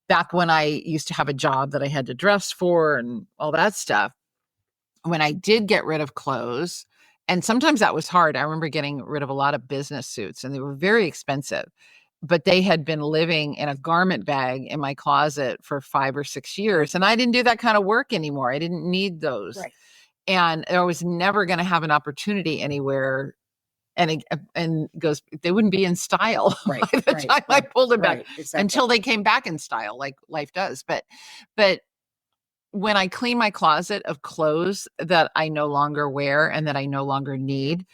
back when I used to have a job that I had to dress for and all that stuff, when I did get rid of clothes, and sometimes that was hard. I remember getting rid of a lot of business suits and they were very expensive, but they had been living in a garment bag in my closet for 5 or 6 years. And I didn't do that kind of work anymore. I didn't need those. Right. And I was never going to have an opportunity anywhere. And goes, they wouldn't be in style Right. by the time I pulled them back, Exactly. until they came back in style, like life does. But when I clean my closet of clothes that I no longer wear and that I no longer need,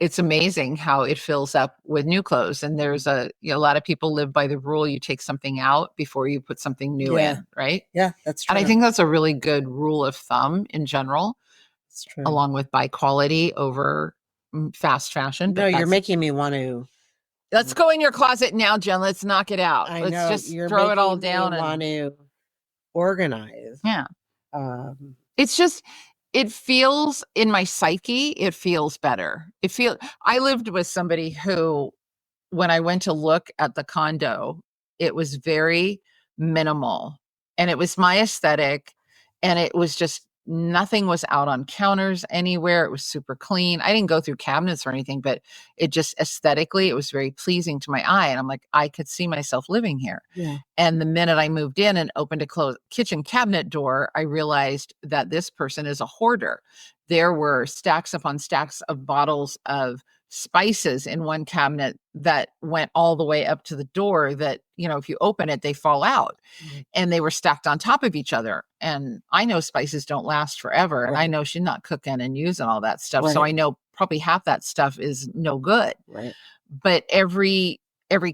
it's amazing how it fills up with new clothes. And there's a lot of people live by the rule, you take something out before you put something new in, right? Yeah, that's true. And I think that's a really good rule of thumb in general, It's true. along with buy quality over fast fashion. No, you're making me want to. Let's go in your closet now, Jen. Let's knock it out. I Let's know, just you're throw it all making me down and want to organize. yeah. Um, It's just, it feels in my psyche, it feels better. I lived with somebody who, when I went to look at the condo, it was very minimal and it was my aesthetic. And it was just, nothing was out on counters anywhere. It was super clean. I didn't go through cabinets or anything, but it just aesthetically, it was very pleasing to my eye. And I'm like, I could see myself living here. yeah. And the minute I moved in and opened a closed kitchen cabinet door, I realized that this person is a hoarder. There were stacks upon stacks of bottles of spices in one cabinet that went all the way up to the door that, if you open it, they fall out. Mhm. And they were stacked on top of each other. And I know spices don't last forever. And I Right. know she's not cooking and using all that stuff. So Right. I know probably half that stuff is no good. Right. But every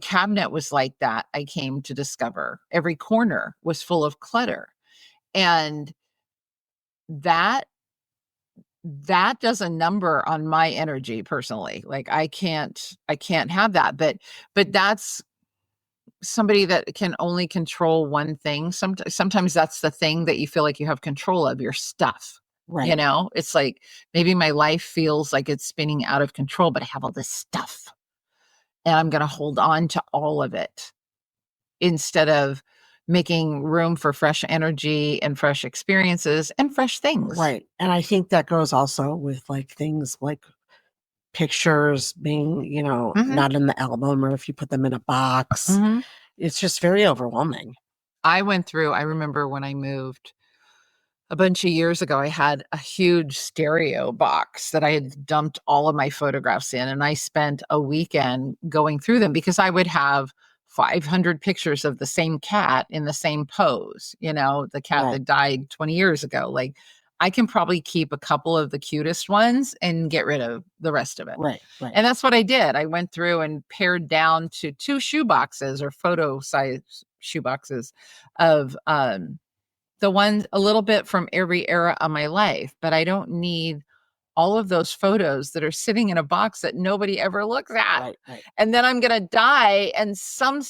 cabinet was like that. I came to discover every corner was full of clutter. And that does a number on my energy personally. Like I can't have that. But that's somebody that can only control one thing. Sometimes that's the thing that you feel like you have control of, your stuff. Right. It's like maybe my life feels like it's spinning out of control, but I have all this stuff and I'm going to hold on to all of it instead of making room for fresh energy and fresh experiences and fresh things. Right. And I think that goes also with like things like pictures being, Mhm. not in the album, or if you put them in a box. Mhm. It's just very overwhelming. I remember when I moved a bunch of years ago, I had a huge stereo box that I had dumped all of my photographs in. And I spent a weekend going through them because I would have 500 pictures of the same cat in the same pose, the cat Right. that died 20 years ago. Like, I can probably keep a couple of the cutest ones and get rid of the rest of it. Right. Right. And that's what I did. I went through and pared down to 2 shoe boxes, or photo size shoe boxes, of the ones a little bit from every era of my life. But I don't need all of those photos that are sitting in a box that nobody ever looks at. Right. Right. And then I'm going to die, and some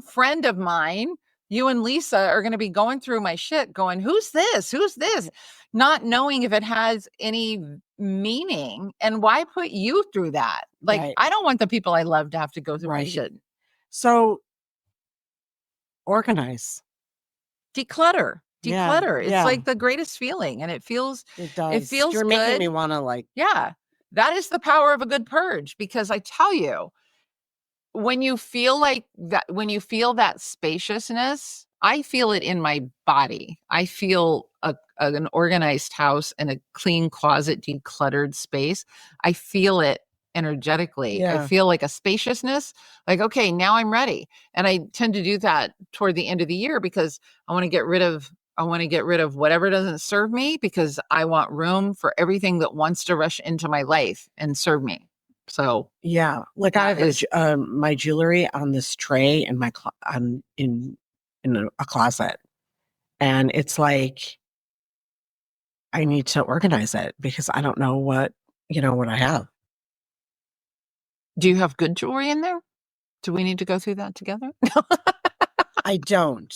friend of mine, you and Lisa, are going to be going through my shit going, who's this? Who's this? Not knowing if it has any meaning. And why put you through that? Like, Right. I don't want the people I love to have to go through my Right. shit. So organize. Declutter. Yeah. It's Yeah. like the greatest feeling, and it feels It does. feels You're making good. me want to like. Yeah. That is the power of a good purge, because I tell you, when you feel that spaciousness, I feel it in my body. I feel an organized house and a clean closet, decluttered space. I feel it energetically. I Yeah. feel like a spaciousness, like, okay, now I'm ready. And I tend to do that toward the end of the year because I want to get rid of I want to get rid of whatever doesn't serve me because I want room for everything that wants to rush into my life and serve me. So Yeah, like I that have is, my jewelry on this tray in my in a closet, and it's like I need to organize it because I don't know what I have. do you have good jewelry in there? Do we need to go through that together? I don't,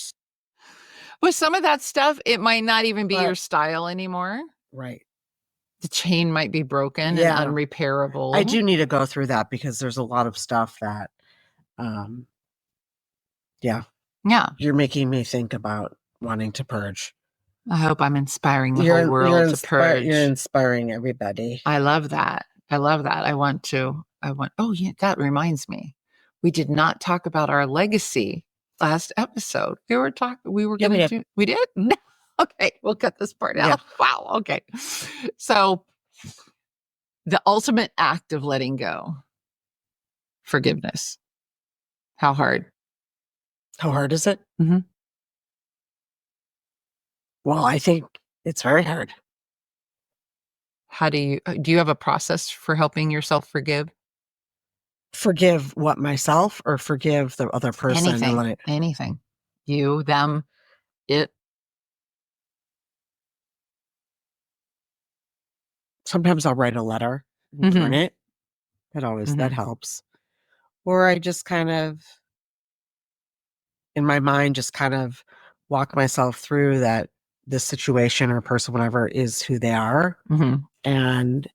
With some of that stuff, it might not even be your but style anymore. right. The chain might be broken and Yeah, I unrepairable. do need to go through that because there's a lot of stuff that, um, yeah, Yeah. you're making me think about wanting to purge. I hope I'm inspiring the whole You're world to inspired. You're purge. inspiring everybody. I love that. I love that. Oh, yeah, that reminds me. We did not talk about our legacy last episode. We were Yeah, going we to did. do, we did? No. Okay, we'll cut this part Yeah. out. Wow. Okay. So, the ultimate act of letting go, forgiveness. How hard? How hard is it? Mhm. Well, I think it's very hard. How do you have a process for helping yourself forgive? Forgive what, myself, or forgive the other person and let Anything, it. anything. You, them, it. Sometimes I'll write a letter and burn Hmm. it. That Hmm. helps. Or I just kind of, in my mind, just kind of walk myself through that this situation or person, whatever, is who they are. Hmm. And,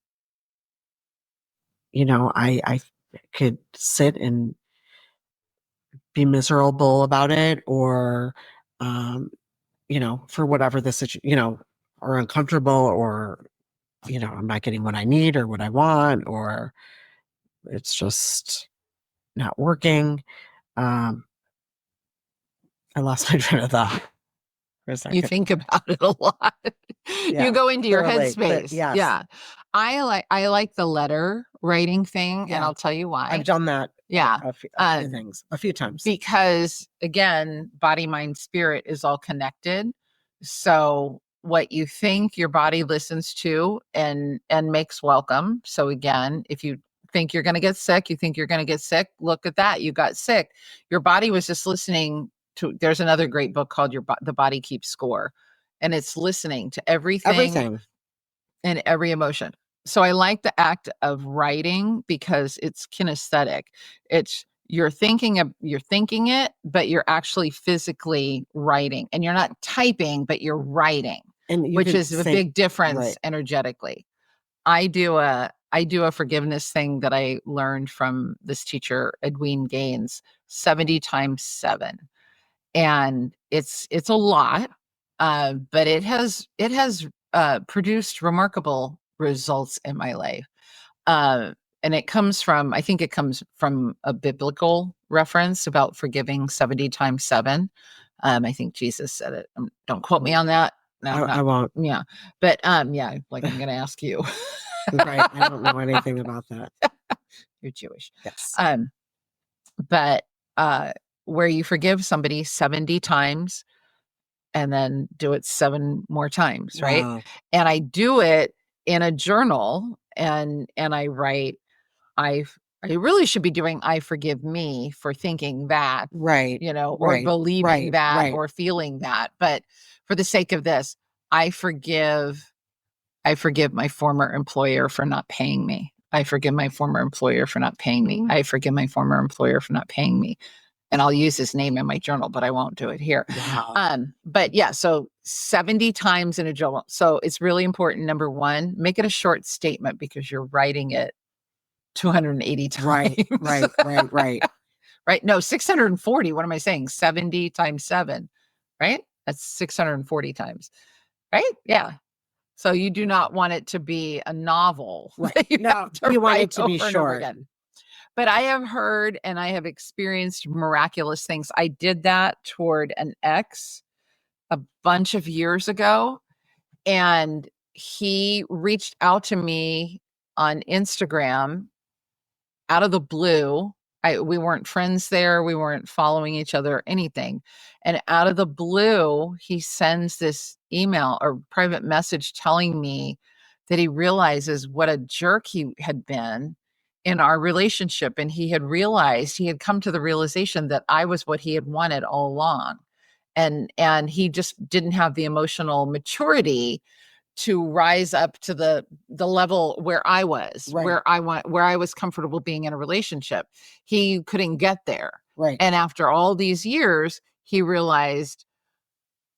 I could sit and be miserable about it, or, um, for whatever the situation, or uncomfortable, or, I'm not getting what I need or what I want, or it's just not working. Um, I lost my train of thought for a You second. think about it a lot. You Yeah, go into your clearly. headspace. Yes. Yeah. I like the letter writing thing, and Yeah. I'll tell you I've why. done that Yeah. a few things, a few times. Because again, body, mind, spirit is all connected. So what you think your body listens to and makes welcome. So again, if you think you're going to get sick, you think you're going to get sick, look at that. You got sick. Your body was just listening to, there's another great book called The Body Keeps Score, and it's listening to everything Everything. and every emotion. So I like the act of writing because it's kinesthetic. It's you're thinking it, but you're actually physically writing. And you're not typing, but you're writing, And you which can is a say, big difference right, energetically. I do a forgiveness thing that I learned from this teacher, Edwene Gaines, 70 times 7. And it's a lot, but it has produced remarkable results in my life. Uh, and I think it comes from a biblical reference about forgiving 70 times 7. I think Jesus said it. Don't quote me on that. No, I not won't. yeah. But yeah, like I'm gonna ask you. Right. I don't know anything about that. You're Jewish. Yes. Um, but where you forgive somebody 70 times and then do it 7 more times, right? Wow. And I do it in a journal, and I write, I I really should be doing I forgive me for thinking that, Right. or Right. believing Right. that Right. or feeling that. But for the sake of this, I forgive I forgive my former employer for not paying me. I forgive my former employer for not paying me. I forgive my former employer for not paying me, and I'll use his name in my journal, but I won't do it here. Wow. But yeah, so 70 times in a journal. So it's really important. Number one, make it a short statement because you're writing it 280 Right. times. Right. Right. Right. Right? No, 640. What am I saying? 70 times 7, right? That's 640 times, right? Yeah. So you do not want it to be a novel Right. that you No, have to you want it write to be over and over short. again. But I have heard and I have experienced miraculous things. I did that toward an ex a bunch of years ago, and he reached out to me on Instagram out of the blue. We weren't friends there. We weren't following each other or anything. And out of the blue, he sends this email or private message telling me that he realizes what a jerk he had been in our relationship. And he had come to the realization that I was what he had wanted all along. And he just didn't have the emotional maturity to rise up to the level where I was, Right. where I was comfortable being in a relationship. He couldn't get there. Right. And after all these years, he realized,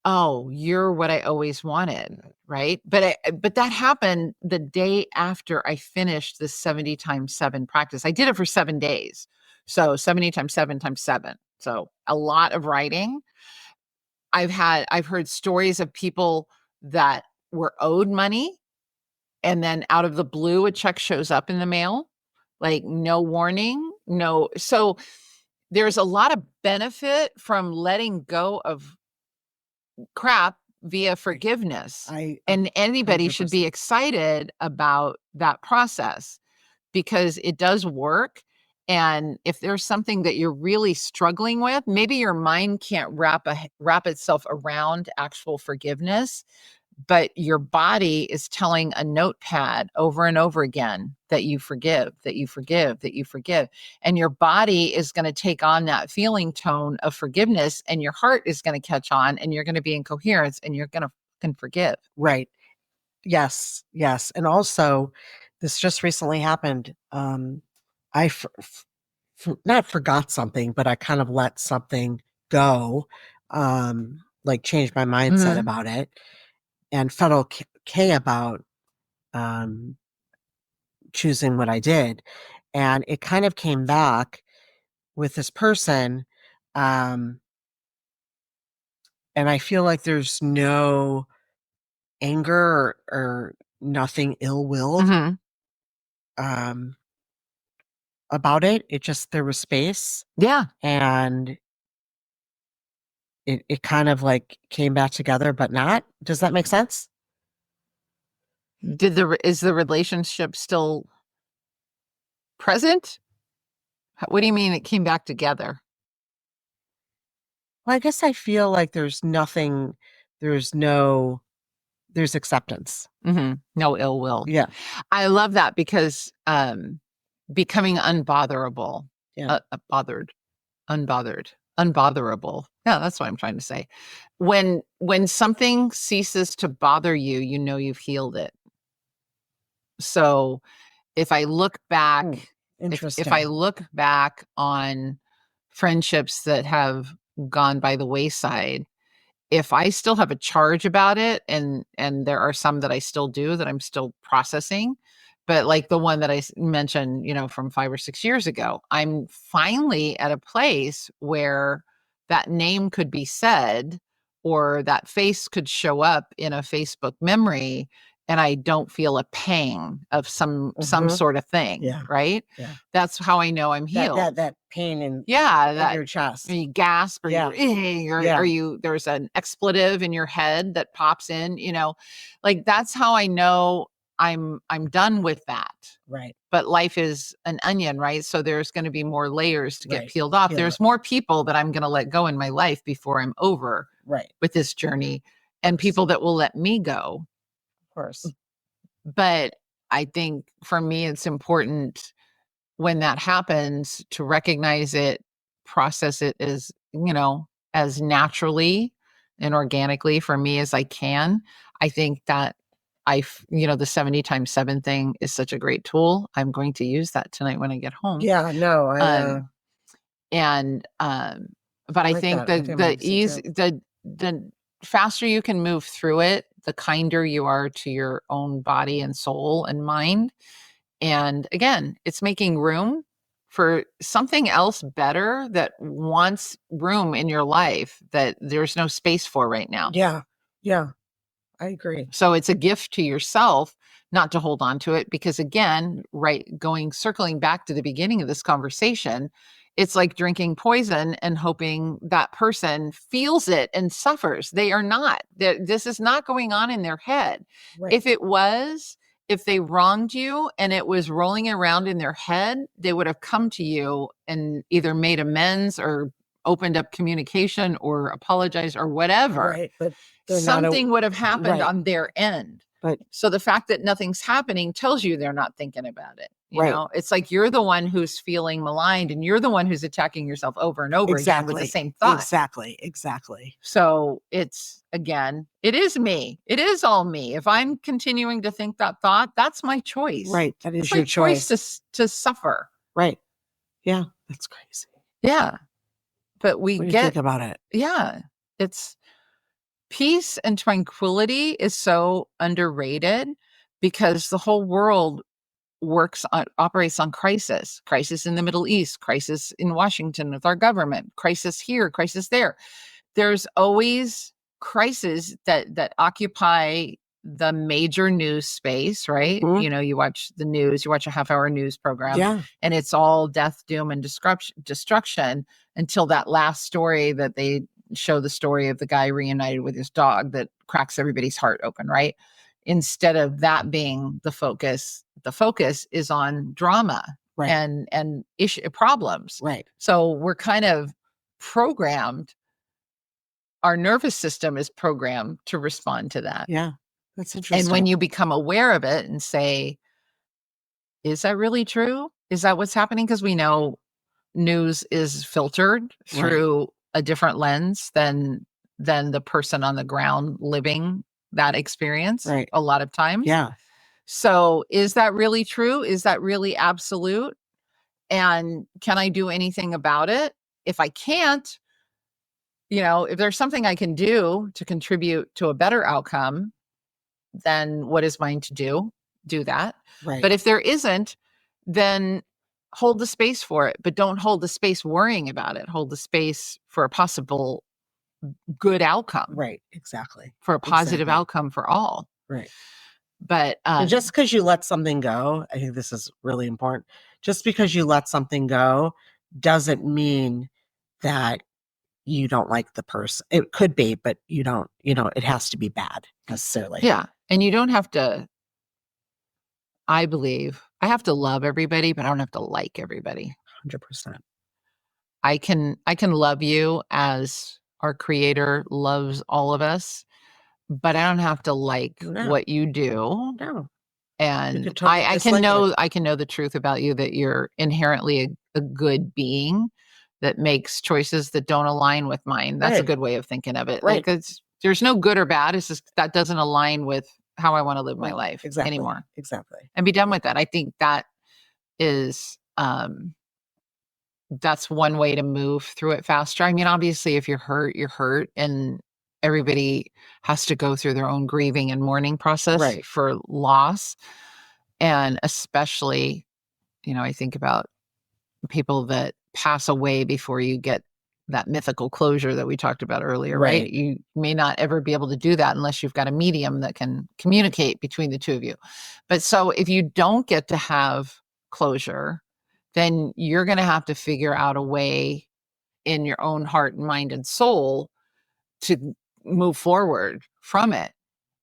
oh, you're what I always wanted, right? But that happened the day after I finished the 70 times 7 practice. I did it for 7 days. So 70 times 7 times 7. So a lot of writing. I've heard stories of people that were owed money, and then out of the blue a check shows up in the mail, like no warning, no. So there's a lot of benefit from letting go of crap via forgiveness. And anybody should be 100%. excited about that process because it does work. And if there's something that you're really struggling with, maybe your mind can't wrap itself around actual forgiveness, but your body is telling a notepad over and over again that you forgive, that you forgive, that you forgive. And your body is going to take on that feeling tone of forgiveness, and your heart is going to catch on, and you're going to be in coherence, and you're going to can forgive. Right. Yes. Yes. And also, this just recently happened. I not forgot something, but I kind of let something go, like changed my mindset Mhm. about it and felt okay about um, choosing what I did. And it kind of came back with this person. Um, and I feel like there's no anger or nothing ill-willed Mhm. um, about it. It just, there was space Yeah. and it kind of like came back together, but not. Does that make sense? Is the relationship still present? What do you mean it came back together? Well, I guess I feel like there's nothing, there's no, there's acceptance. No ill will. Yeah. I love that because becoming unbotherable, Yeah. bothered, unbotherable. Yeah, that's what I'm trying to say. When something ceases to bother you, you know you've healed it. So if I look back, if I Interesting. look back on friendships that have gone by the wayside, if I still have a charge about it, and there are some that I still do that I'm still processing, but like the one that mentioned, from 5 or 6 years ago, I'm finally at a place where that name could be said or that face could show up in a Facebook memory, and I don't feel a pang of some sort of thing, Yeah. right? Yeah. That's how I know I'm healed. That pain Yeah, in that your chest. you gasp or Yeah. or Yeah. there's an expletive in your head that pops in, like that's how I know I'm done with that. Right. But life is an onion, right? So there's going to be more layers to get Right. peeled off. Peel There's it. more people that I'm going to let go in my life before I'm over Right. with this journey, and Course. people that will let me go. Of course. But I think for me, it's important when that happens to recognize it, process it as naturally and organically for me as I can. I think that the 70 times 7 thing is such a great tool. I'm going to use that tonight when I get home. Yeah, no, Um, and but I I like think that. I think I'm gonna use it too. the faster you can move through it, the kinder you are to your own body and soul and mind. And again, it's making room for something else better that wants room in your life that there's no space for right now. Yeah. Yeah. I agree. So it's a gift to yourself not to hold on to it because again, right, circling back to the beginning of this conversation, it's like drinking poison and hoping that person feels it and suffers. They are not. This is not going on in their head. Right. If it was, if they wronged you and it was rolling around in their head, they would have come to you and either made amends or opened up communication or apologized or whatever. Right. But something would have happened right. on their end. But so the fact that nothing's happening tells you they're not thinking about it. You Right. know, it's like you're the one who's feeling maligned and you're the one who's attacking yourself over and over again with the same thought. Exactly. So it's, again, it is me. It is all me. If I'm continuing to think that thought, that's my choice. Right. That is It's your my choice to suffer. Right. Yeah. That's crazy. Yeah. But we What do you get think about it? Yeah. It's peace and tranquility is so underrated because the whole world operates on crisis in the Middle East, crisis in Washington with our government, crisis here, crisis there. There's always crises that occupy the major news space, right? Mhm. You know, you watch the news, you watch a half-hour news program, Yeah. and it's all death, doom, and destruction until that last story that they show, the story of the guy reunited with his dog, that cracks everybody's heart open, right? Instead of that being the focus is on drama. Right. and issue problems. Right. So we're kind of programmed, our nervous system is programmed to respond to that. Yeah. That's interesting. And when you become aware of it and say, is that really true? Is that what's happening? Because we know news is filtered through a different lens than the person on the ground living that experience a lot of times. Yeah. So is that really true? Is that really absolute? And can I do anything about it? If I can't, you know, if there's something I can do to contribute to a better outcome, then what is mine to do? Do that. Right. But if there isn't, then hold the space for it, but don't hold the space worrying about it. Hold the space for a possible good outcome. Right. Exactly. For a positive outcome for all. Right. But and just because you let something go, I think this is really important. Just because you let something go doesn't mean that you don't like the person. It could be, but you don't, it has to be bad necessarily. Yeah. And you don't have to, I believe, I have to love everybody, but I don't have to like everybody. 100%. I can love you as our creator loves all of us, but I don't have to like what you do. No. And totally I can know the truth about you, that you're inherently a good being that makes choices that don't align with mine. That's a good way of thinking of it. Right. Like, there's no good or bad. It's just that doesn't align with how I want to live my life anymore. Exactly. And be done with that. I think that is that's one way to move through it faster. I mean, obviously, if you're hurt, and everybody has to go through their own grieving and mourning process for loss. And especially, I think about people that pass away before you get that mythical closure that we talked about earlier, right? You may not ever be able to do that unless you've got a medium that can communicate between the two of you. But so if you don't get to have closure, then you're going to have to figure out a way in your own heart and mind and soul to move forward from it.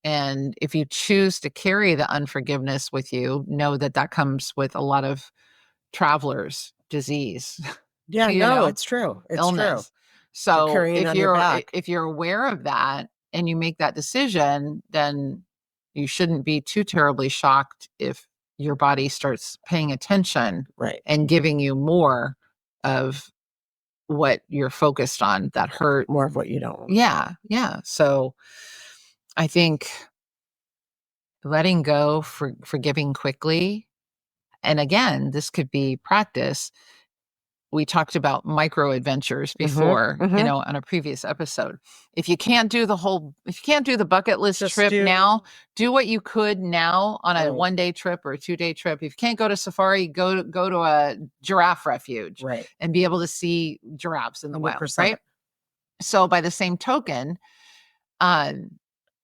And if you choose to carry the unforgiveness with you, know that that comes with a lot of traveler's disease. Yeah, it's true. It's illness. true. So if you're aware of that and you make that decision, then you shouldn't be too terribly shocked if your body starts paying attention and giving you more of what you're focused on, that hurt. More of what you don't. Yeah. Yeah. So I think letting go, forgiving quickly. And again, this could be practice. We talked about micro adventures before, on a previous episode. If you can't do the bucket list trip now, do what you could now on a 1-day trip or a 2-day trip. If you can't go to safari, go to a giraffe refuge and be able to see giraffes in the wild, right? So by the same token,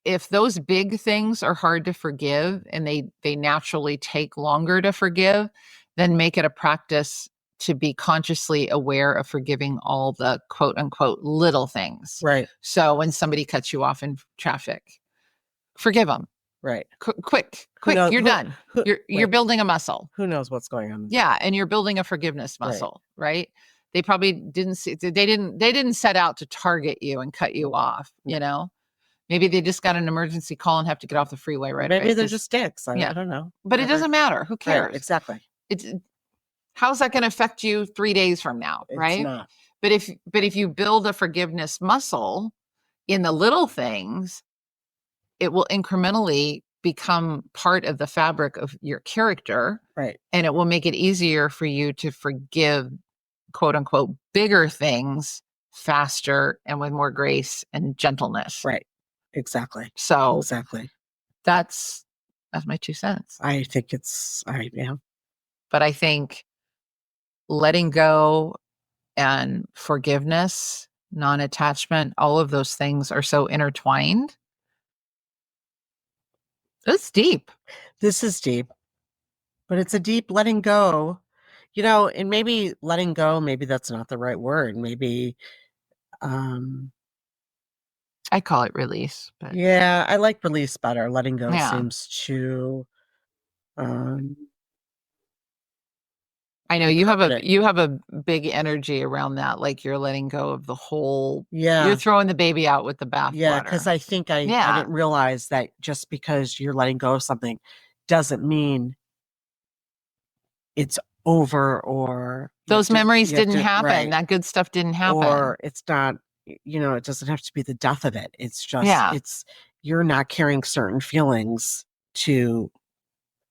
if those big things are hard to forgive and they naturally take longer to forgive, then make it a practice to be consciously aware of forgiving all the quote unquote little things. Right. So when somebody cuts you off in traffic, forgive them. Right. Quick, knows, you're done. You're right. building a muscle. Who knows what's going on? Yeah, and you're building a forgiveness muscle, right? They probably didn't see, they didn't set out to target you and cut you off, you know? Maybe they just got an emergency call and have to get off the freeway right Maybe away. they're just dicks. I don't know. But it doesn't matter. Who cares? Right, exactly. It's how's that going to affect you 3 days from now, right? It's not. But if you build a forgiveness muscle in the little things, it will incrementally become part of the fabric of your character. Right. And it will make it easier for you to forgive, quote unquote, bigger things faster and with more grace and gentleness. Right. Exactly. So exactly. That's my 2 cents. I think yeah. But I think letting go and forgiveness, non-attachment, all of those things are so intertwined. It's deep. This is deep, but it's a deep letting go, and maybe letting go, maybe that's not the right word. Maybe, I call it release, but yeah, I like release better. Letting go seems to, I know you have a big energy around that. Like you're letting go of the whole, you're throwing the baby out with the bathwater. Yeah, because I think I didn't realize that just because you're letting go of something doesn't mean it's over, or those memories didn't happen. Right. That good stuff didn't happen. Or it's not, it doesn't have to be the death of it. It's just, you're not carrying certain feelings to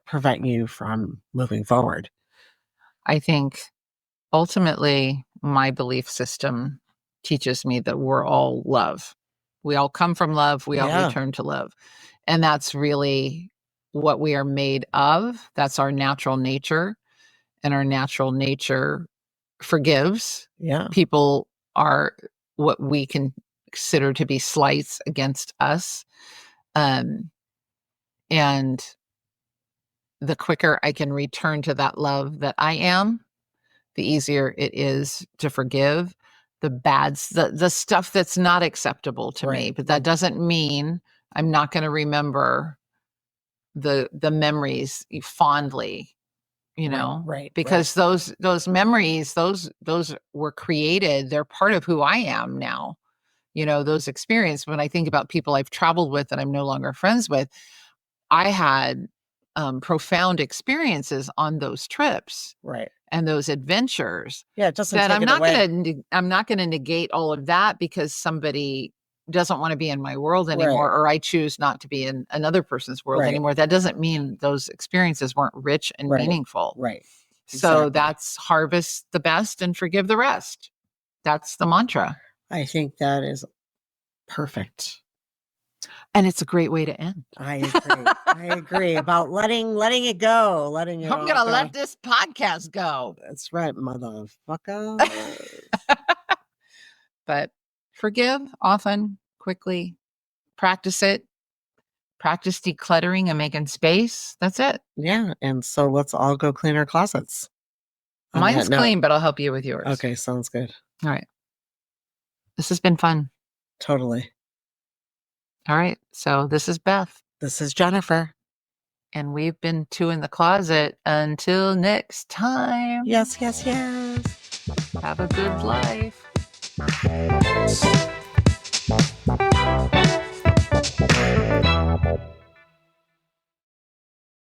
prevent you from moving forward. I think ultimately my belief system teaches me that we're all love. We all come from love. We all return to love. And that's really what we are made of. That's our natural nature. And our natural nature forgives. Yeah. People are what we can consider to be slights against us. And the quicker I can return to that love that I am, the easier it is to forgive the stuff that's not acceptable to me. But that doesn't mean I'm not going to remember the memories fondly, because those memories, those were created. They're part of who I am now. Those experiences. When I think about people I've traveled with that I'm no longer friends with, I had profound experiences on those trips. Right. And those adventures. Yeah, it doesn't that take I'm not going to negate all of that because somebody doesn't want to be in my world anymore, or I choose not to be in another person's world anymore. That doesn't mean those experiences weren't rich and meaningful. Right. So that's harvest the best and forgive the rest. That's the mantra. I think that is perfect. And it's a great way to end. I agree. I agree about letting it go, letting it I'm going to let this podcast go. That's right, motherfucker. But forgive often, quickly, practice it. Practice decluttering and making space. That's it. Yeah. And so let's all go clean our closets. Mine's clean, but I'll help you with yours. Okay. Sounds good. All right. This has been fun. Totally. All right. So this is Beth. This is Jennifer. And we've been 2 in the closet. Until next time. Yes, yes, yes. Have a good life.